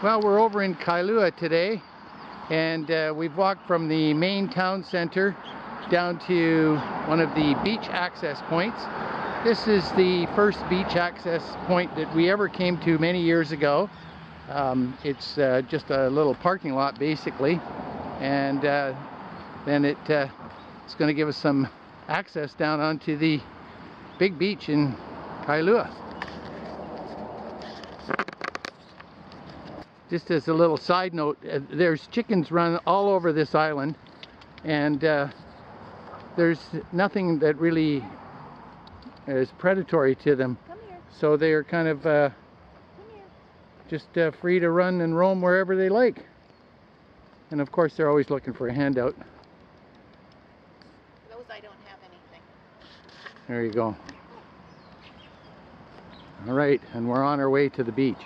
Well, we're over in Kailua today, and we've walked from the main town center down to one of the beach access points. This is the first beach access point that we ever came to many years ago. It's just a little parking lot basically, and then it's going to give us some access down onto the big beach in Kailua. Just as a little side note, there's chickens run all over this island, and there's nothing that really is predatory to them. So they're kind of just free to run and roam wherever they like. And of course they're always looking for a handout. Those I don't have anything. There you go. All right, and we're on our way to the beach.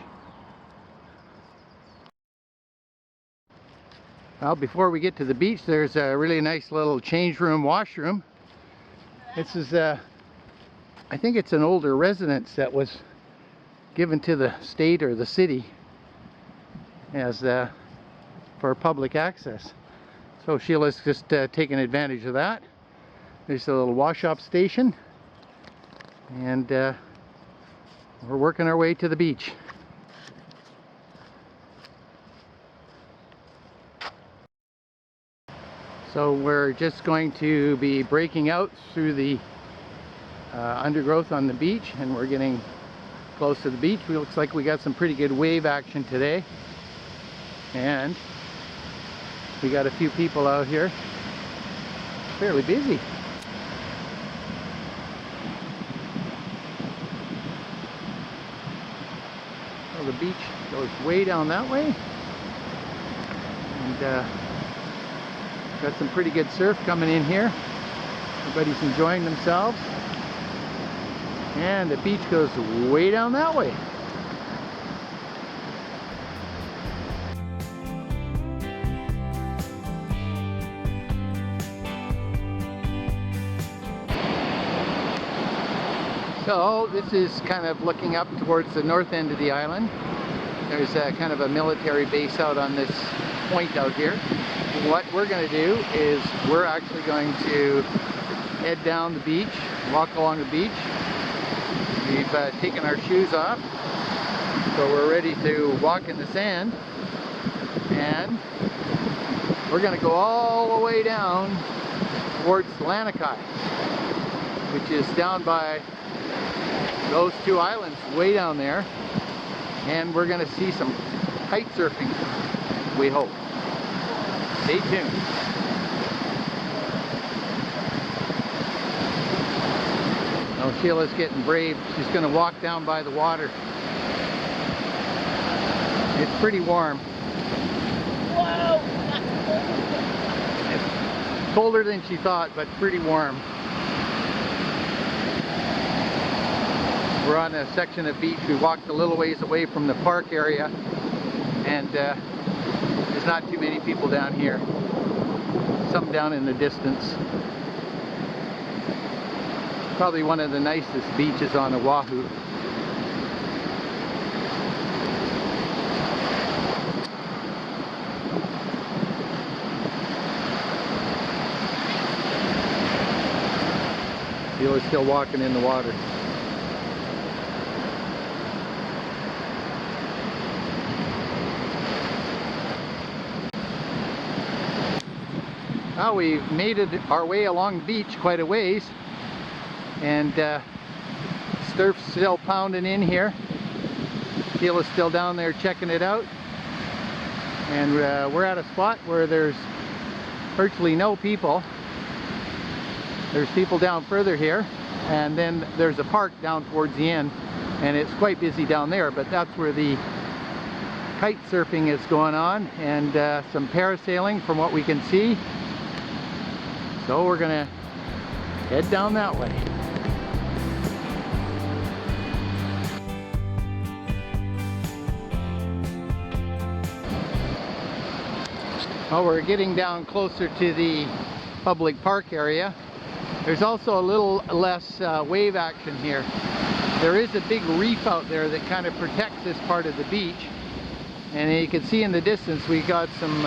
Well, before we get to the beach, there's a really nice little change room, washroom. This is, I think it's an older residence that was given to the state or the city as for public access. So Sheila's just taking advantage of that. There's a little wash-up station, and we're working our way to the beach. So we're just going to be breaking out through the undergrowth on the beach, and we're getting close to the beach. It looks like we got some pretty good wave action today, and we got a few people out here. Fairly busy. Well, the beach goes way down that way, and got some pretty good surf coming in here. Everybody's enjoying themselves. And the beach goes way down that way. So this is kind of looking up towards the north end of the island. There's kind of a military base out on this point out here. What we're going to do is we're actually going to head down the beach, walk along the beach. We've taken our shoes off, so we're ready to walk in the sand, and we're going to go all the way down towards Laniki, which is down by those two islands way down there, and we're going to see some kite surfing, we hope. Stay tuned. Oh, Sheila's getting brave. She's going to walk down by the water. It's pretty warm. Whoa! It's colder than she thought, but pretty warm. We're on a section of beach. We walked a little ways away from the park area, and there's not too many people down here. Some down in the distance. Probably one of the nicest beaches on Oahu. Sheila's still walking in the water. Well, we've made our way along the beach quite a ways, and surf's still pounding in here. Sheila's still down there checking it out, and we're at a spot where there's virtually no people. There's people down further here, and then there's a park down towards the end, and it's quite busy down there, but that's where the kite surfing is going on, and some parasailing from what we can see. So we're gonna head down that way. Well, we're getting down closer to the public park area. There's also a little less wave action here. There is a big reef out there that kind of protects this part of the beach. And you can see in the distance we got some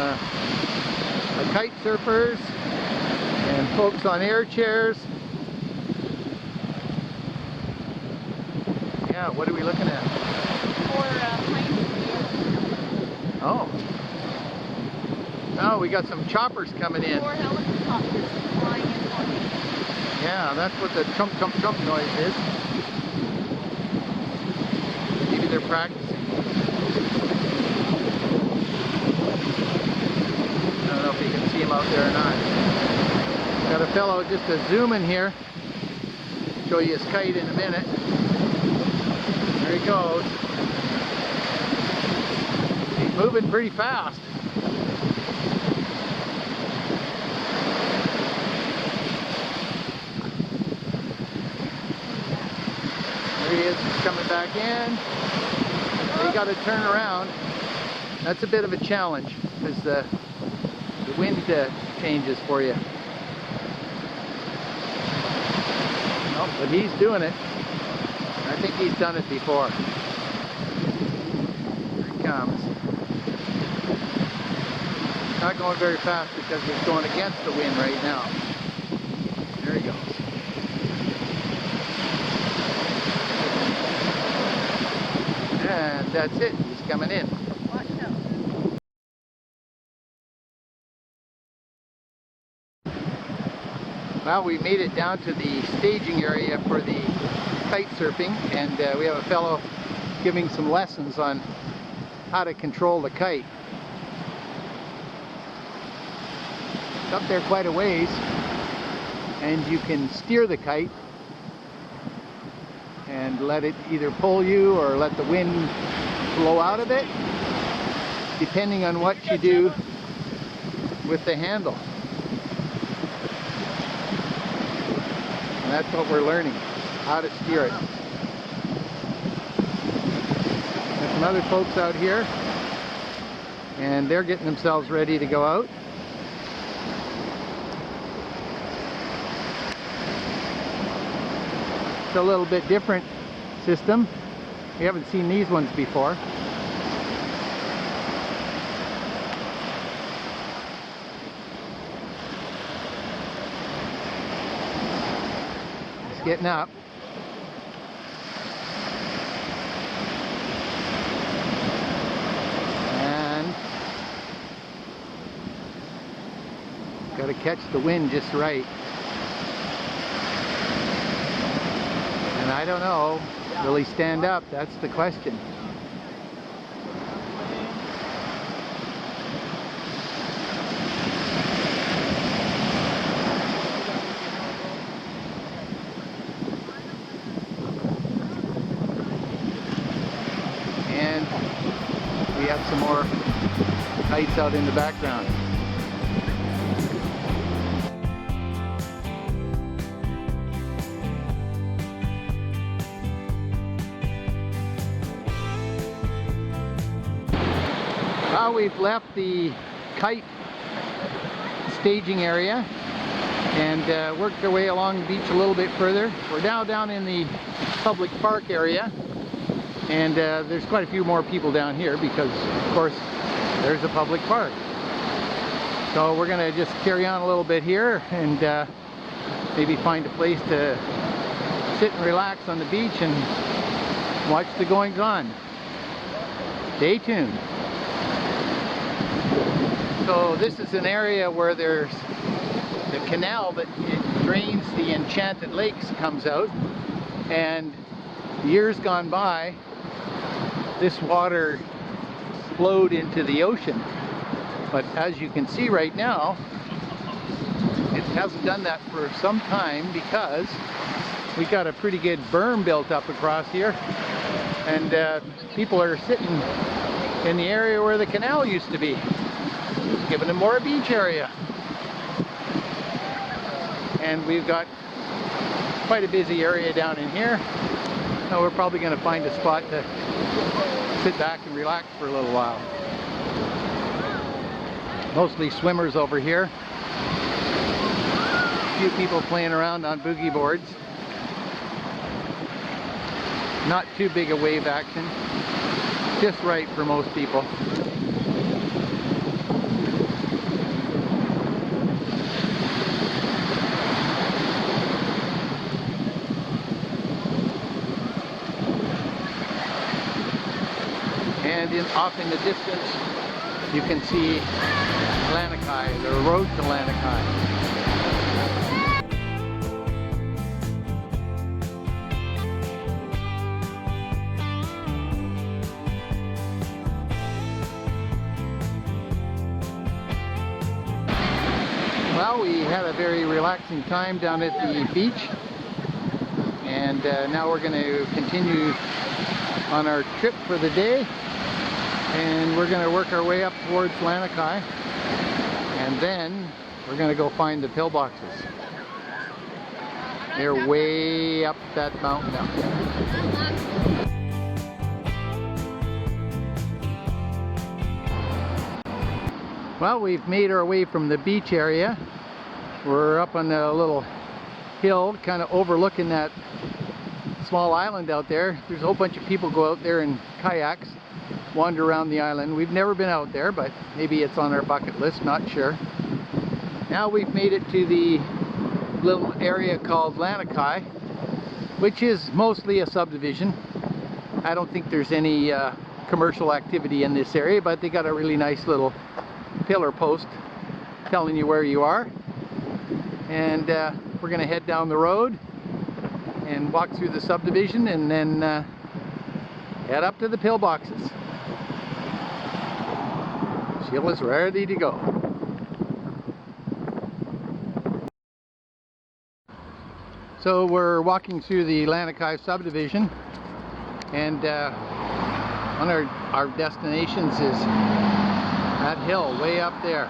kite surfers and folks on air chairs. Yeah, what are we looking at? Oh. Oh, we got some choppers coming in. 4 helicopters flying in for me. Yeah, that's what the chump chump chump noise is. Maybe they're practicing. I don't know if you can see him out there or not. Got a fellow just a zoom in here. Show you his kite in a minute. There he goes. He's moving pretty fast. There he is, coming back in. So you got to turn around. That's a bit of a challenge because the wind changes for you. Oh, but he's doing it. I think he's done it before. Here he comes. Not going very fast because he's going against the wind right now. There he goes. And that's it. He's coming in. Watch out. Well, we made it down to the staging area for the kite surfing, and we have a fellow giving some lessons on how to control the kite. It's up there quite a ways, and you can steer the kite and let it either pull you or let the wind blow out of it, depending on what you do with the handle. And that's what we're learning, how to steer it. There's some other folks out here, and they're getting themselves ready to go out. It's a little bit different system. We haven't seen these ones before. Just getting up. And got to catch the wind just right. And I don't know, will he stand up? That's the question. And we have some more kites out in the background. Well, we've left the kite staging area and worked our way along the beach a little bit further. We're now down in the public park area, and there's quite a few more people down here because, of course, there's a public park. So we're going to just carry on a little bit here and maybe find a place to sit and relax on the beach and watch the goings on. Stay tuned. So this is an area where there's the canal that drains the Enchanted Lakes comes out, and years gone by this water flowed into the ocean, but as you can see right now it hasn't done that for some time because we got a pretty good berm built up across here, and people are sitting in the area where the canal used to be, giving them more beach area. And we've got quite a busy area down in here. So we're probably going to find a spot to sit back and relax for a little while. Mostly swimmers over here. A few people playing around on boogie boards. Not too big a wave action. just right for most people. And off in the distance, you can see Laniki, the road to Laniki. Well, we had a very relaxing time down at the beach, and now we're going to continue on our trip for the day, and we're going to work our way up towards Laniki, and then we're going to go find the pillboxes. They're way up that mountain now. Well, we've made our way from the beach area. We're up on a little hill, kind of overlooking that small island out there. There's a whole bunch of people go out there in kayaks, wander around the island. We've never been out there, but maybe it's on our bucket list, not sure. Now we've made it to the little area called Laniki, which is mostly a subdivision. I don't think there's any commercial activity in this area, but they got a really nice little pillar post telling you where you are. And we're going to head down the road and walk through the subdivision, and then head up to the pillboxes. Sheila's ready to go. So we're walking through the Laniki subdivision, and one of our destinations is that hill way up there.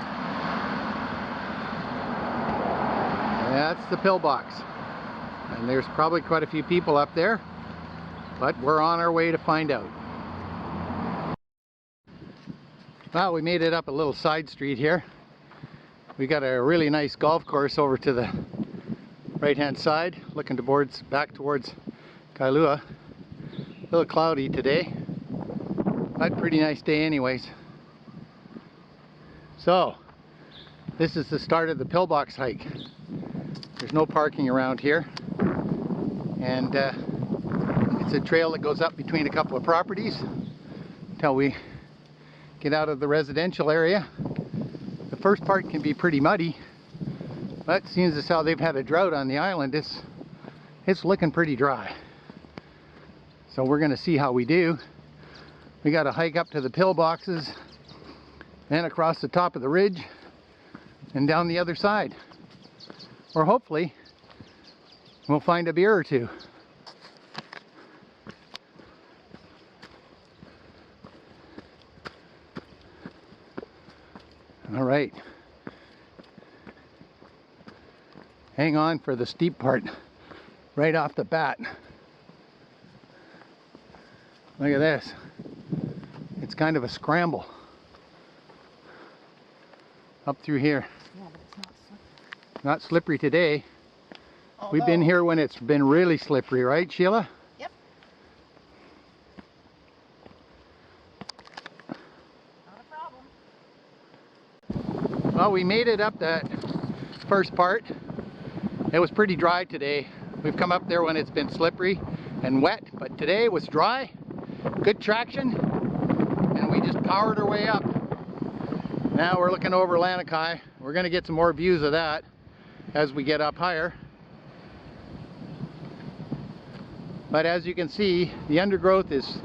That's the pillbox, and there's probably quite a few people up there, but we're on our way to find out. Well, we made it up a little side street here. We got a really nice golf course over to the right hand side, looking back towards Kailua. A little cloudy today, but pretty nice day anyways. So this is the start of the pillbox hike. There's no parking around here, and it's a trail that goes up between a couple of properties until we get out of the residential area. The first part can be pretty muddy, but seeing as how they've had a drought on the island, it's looking pretty dry. So we're going to see how we do. We got to hike up to the pillboxes, then across the top of the ridge and down the other side. Or hopefully we'll find a beer or two. All right. Hang on for the steep part right off the bat. Look at this. It's kind of a scramble up through here. Yeah, but it's not slippery. Not slippery today. Although, We've been here when it's been really slippery, right, Sheila? Yep. Not a problem. Well, we made it up that first part. It was pretty dry today. We've come up there when it's been slippery and wet, but today it was dry, good traction, and we just powered our way up. Now we're looking over Laniki. We're going to get some more views of that as we get up higher. But as you can see, the undergrowth is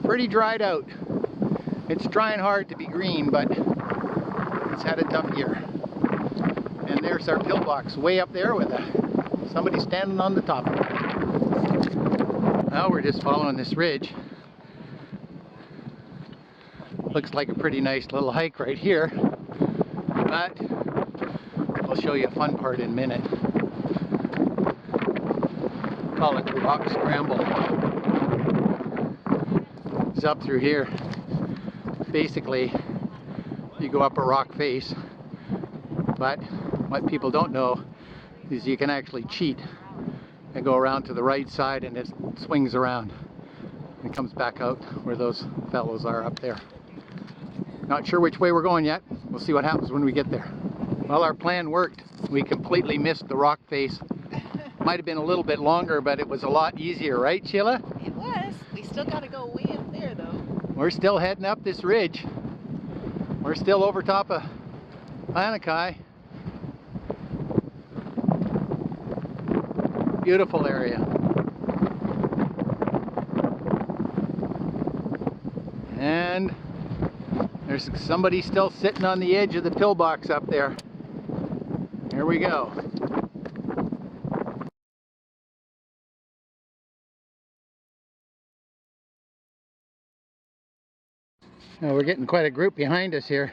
pretty dried out. It's trying hard to be green, but it's had a tough year. And there's our pillbox way up there with somebody standing on the top of it. Now we're just following this ridge. Looks like a pretty nice little hike right here, but I'll show you a fun part in a minute. Call it the rock scramble. It's up through here. Basically, you go up a rock face, but what people don't know is you can actually cheat and go around to the right side and it swings around. and comes back out where those fellows are up there. Not sure which way we're going yet. We'll see what happens when we get there. Well, our plan worked. We completely missed the rock face. Might have been a little bit longer, but it was a lot easier, right, Sheila? It was. We still got to go way up there, though. We're still heading up this ridge. We're still over top of Laniki. Beautiful area. And there's somebody still sitting on the edge of the pillbox up there. Here we go. Now we're getting quite a group behind us here.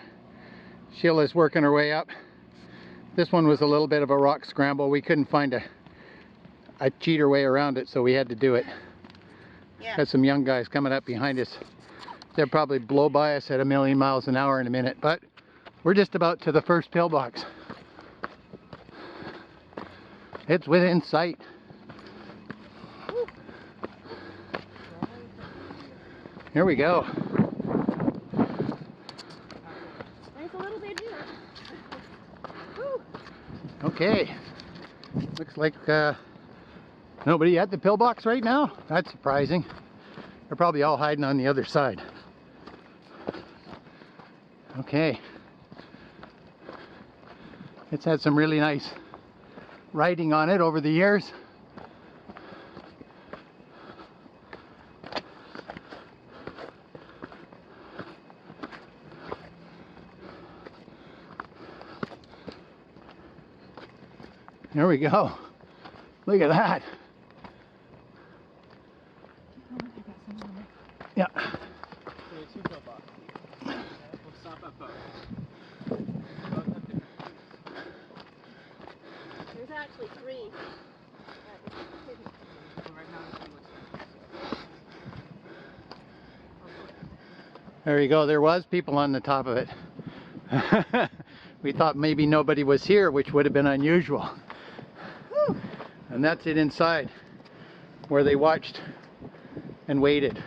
Sheila's working her way up. This one was a little bit of a rock scramble. We couldn't find a cheater way around it, so we had to do it. Yeah. Got some young guys coming up behind us. They'll probably blow by us at 1,000,000 miles an hour in a minute, but we're just about to the first pillbox. It's within sight. Here we go. There's a little bit here. Okay. Looks like nobody at the pillbox right now. That's surprising. They're probably all hiding on the other side. Okay. It's had some really nice writing on it over the years. There we go. Look at that. Yeah. There's actually 3. There you go. There was people on the top of it. We thought maybe nobody was here, which would have been unusual. And that's it inside, where they watched and waited.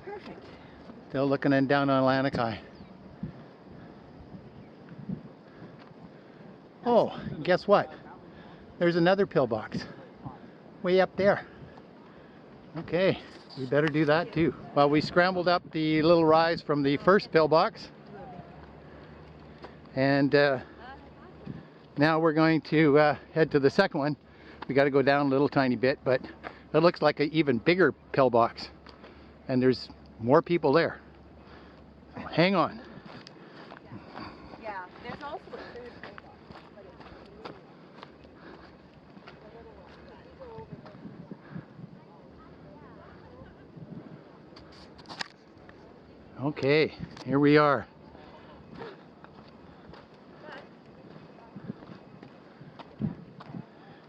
Perfect. Still looking and down on Laniki. Oh, guess what? There's another pillbox way up there. Okay, we better do that too. Well, we scrambled up the little rise from the first pillbox, and now we're going to head to the second one. We got to go down a little tiny bit, but it looks like an even bigger pillbox, and there's more people there. So hang on. Yeah, there's also a 3rd pillbox, but it's Okay, here we are.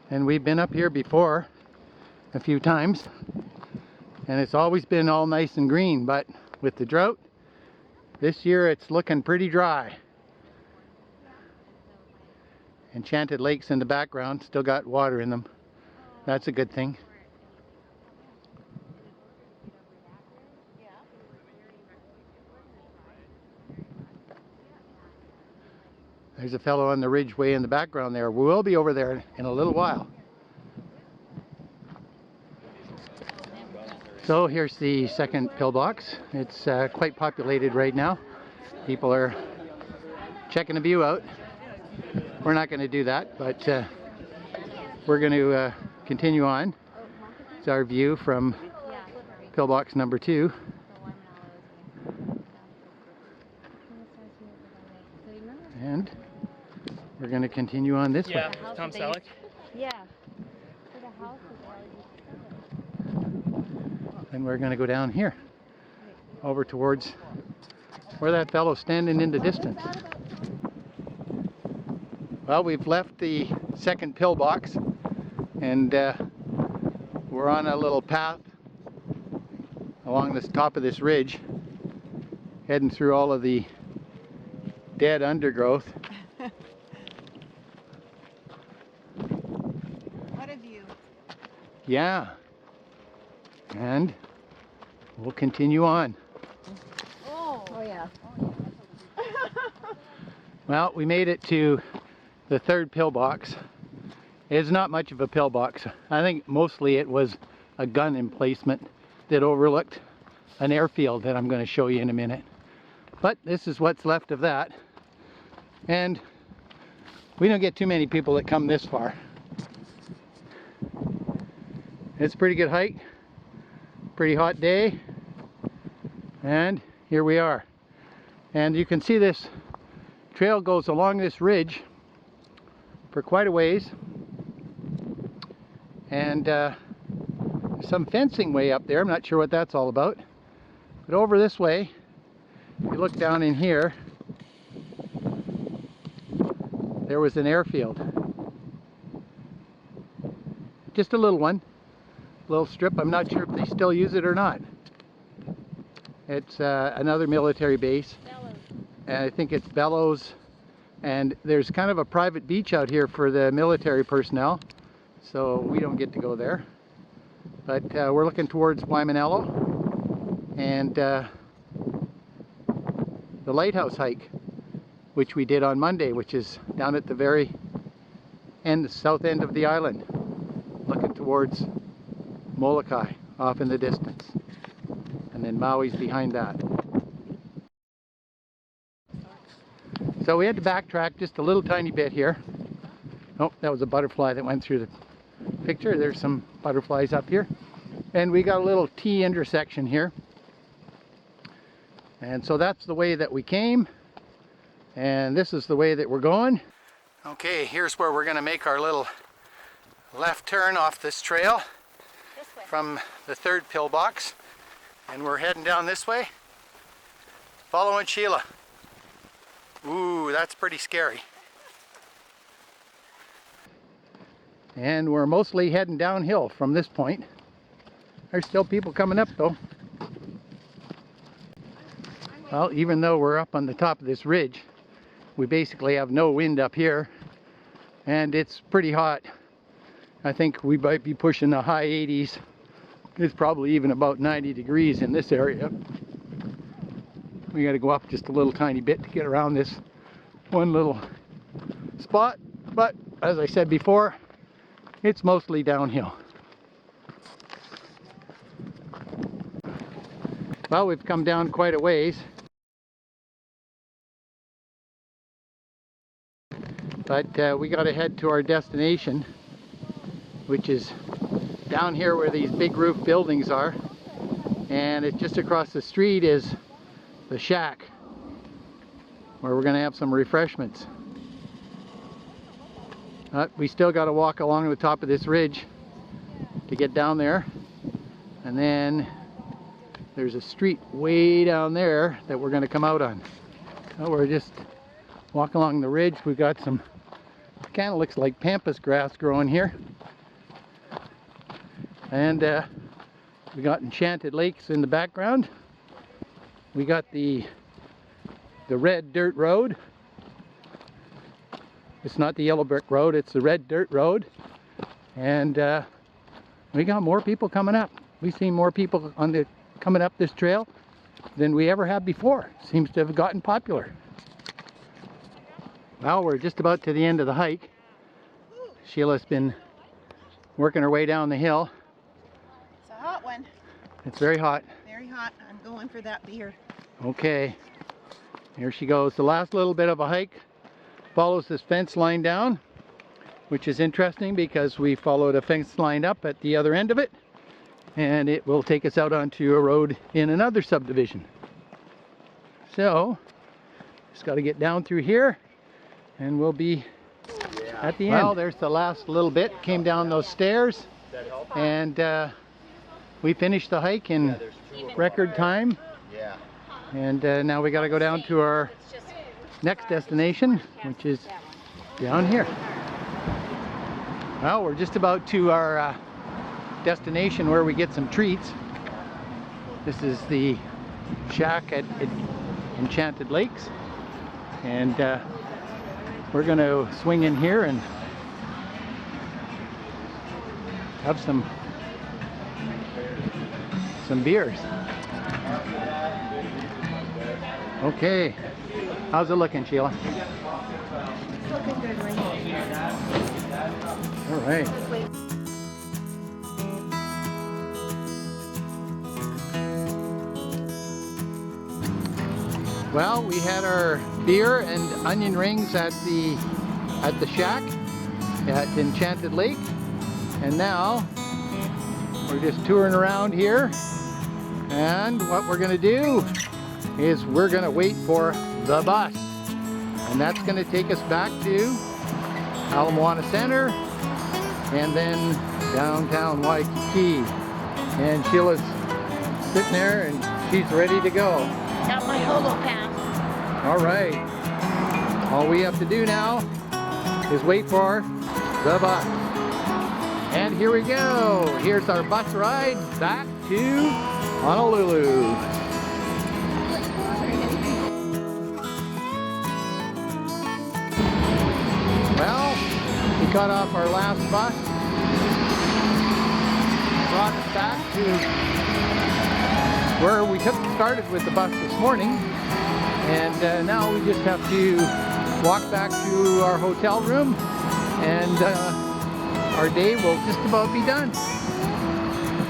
And we've been up here before a few times, and it's always been all nice and green, but with the drought this year it's looking pretty dry. Enchanted Lakes in the background, still got water in them. That's a good thing. There's a fellow on the ridge way in the background there. We'll be over there in a little while. So here's the second pillbox. It's quite populated right now. People are checking the view out. We're not going to do that, but we're going to continue on. It's our view from pillbox number 2. And we're going to continue on this way. Tom Selleck. Yeah. And we're going to go down here, over towards where that fellow's standing in the distance. Well, we've left the second pillbox, and we're on a little path along the top of this ridge, heading through all of the dead undergrowth. Yeah. And we'll continue on. Oh yeah. Well, we made it to the third pillbox. It's not much of a pillbox. I think mostly it was a gun emplacement that overlooked an airfield that I'm going to show you in a minute. But this is what's left of that. And we don't get too many people that come this far. It's a pretty good hike. Pretty hot day. And here we are. And you can see this trail goes along this ridge for quite a ways. And some fencing way up there. I'm not sure what that's all about. But over this way, if you look down in here, there was an airfield. Just a little one. Little strip. I'm not sure if they still use it or not. It's another military base. Bellows. And I think it's Bellows. And there's kind of a private beach out here for the military personnel. So we don't get to go there. But we're looking towards Waimanalo and the lighthouse hike, which we did on Monday, which is down at the very end, the south end of the island, looking towards Molokai off in the distance. And then Maui's behind that. So we had to backtrack just a little tiny bit here. Oh, that was a butterfly that went through the picture. There's some butterflies up here. And we got a little T intersection here. And so that's the way that we came. And this is the way that we're going. Okay, here's where we're going to make our little left turn off this trail from the third pillbox. And we're heading down this way, following Sheila. Ooh, that's pretty scary. And we're mostly heading downhill from this point. There's still people coming up though. Well, even though we're up on the top of this ridge, we basically have no wind up here. And it's pretty hot. I think we might be pushing the high 80s. It's probably even about 90 degrees in this area. We got to go up just a little tiny bit to get around this one little spot. But as I said before, it's mostly downhill. Well, we've come down quite a ways. But we got to head to our destination, which is down here where these big roof buildings are. And it's just across the street is the shack where we're going to have some refreshments. We still got to walk along the top of this ridge to get down there. And then there's a street way down there that we're going to come out on. So we're just walking along the ridge. We've got some, kind of looks like pampas grass growing here. And we got Enchanted Lakes in the background. We got the red dirt road. It's not the yellow brick road, it's the red dirt road. And we got more people coming up. We've seen more people coming up this trail than we ever have before. Seems to have gotten popular. Well, we're just about to the end of the hike. Sheila's been working her way down the hill. It's a hot one. It's very hot. Very hot. I'm going for that beer. Okay. Here she goes. The last little bit of a hike follows this fence line down, which is interesting because we followed a fence line up at the other end of it, and it will take us out onto a road in another subdivision. So, just got to get down through here, and we'll be at the end. Well, there's the last little bit. Came down those stairs, and we finished the hike in record time. And now we got to go down to our next destination, which is down here. Well, we're just about to our destination where we get some treats. This is the shack at Enchanted Lakes, and we're going to swing in here and have some some beers. Okay, how's it looking, Sheila? It's looking good right here. All right. Just wait. Well, we had our beer and onion rings at the shack at Enchanted Lake, and now we're just touring around here. And what we're gonna do is we're gonna wait for the bus, and that's gonna take us back to Ala Moana Center and then downtown Waikiki. And Sheila's sitting there and she's ready to go. Got my holo pass. All right. All we have to do now is wait for the bus. And here we go. Here's our bus ride back to Honolulu. Well, we got off our last bus. Brought us back to where we started with the bus this morning. And now we just have to walk back to our hotel room, and our day will just about be done.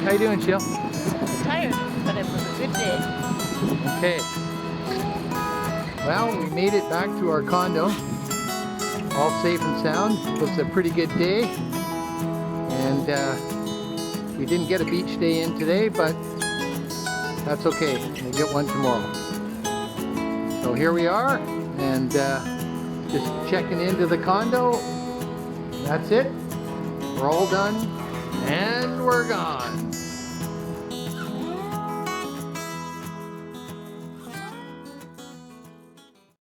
How you doing, Sheila? Tired, but it was a good day. Okay. Well, we made it back to our condo, all safe and sound. It was a pretty good day, and we didn't get a beach day in today, but that's okay. We'll get one tomorrow. So here we are, and just checking into the condo. That's it. We're all done, and we're gone.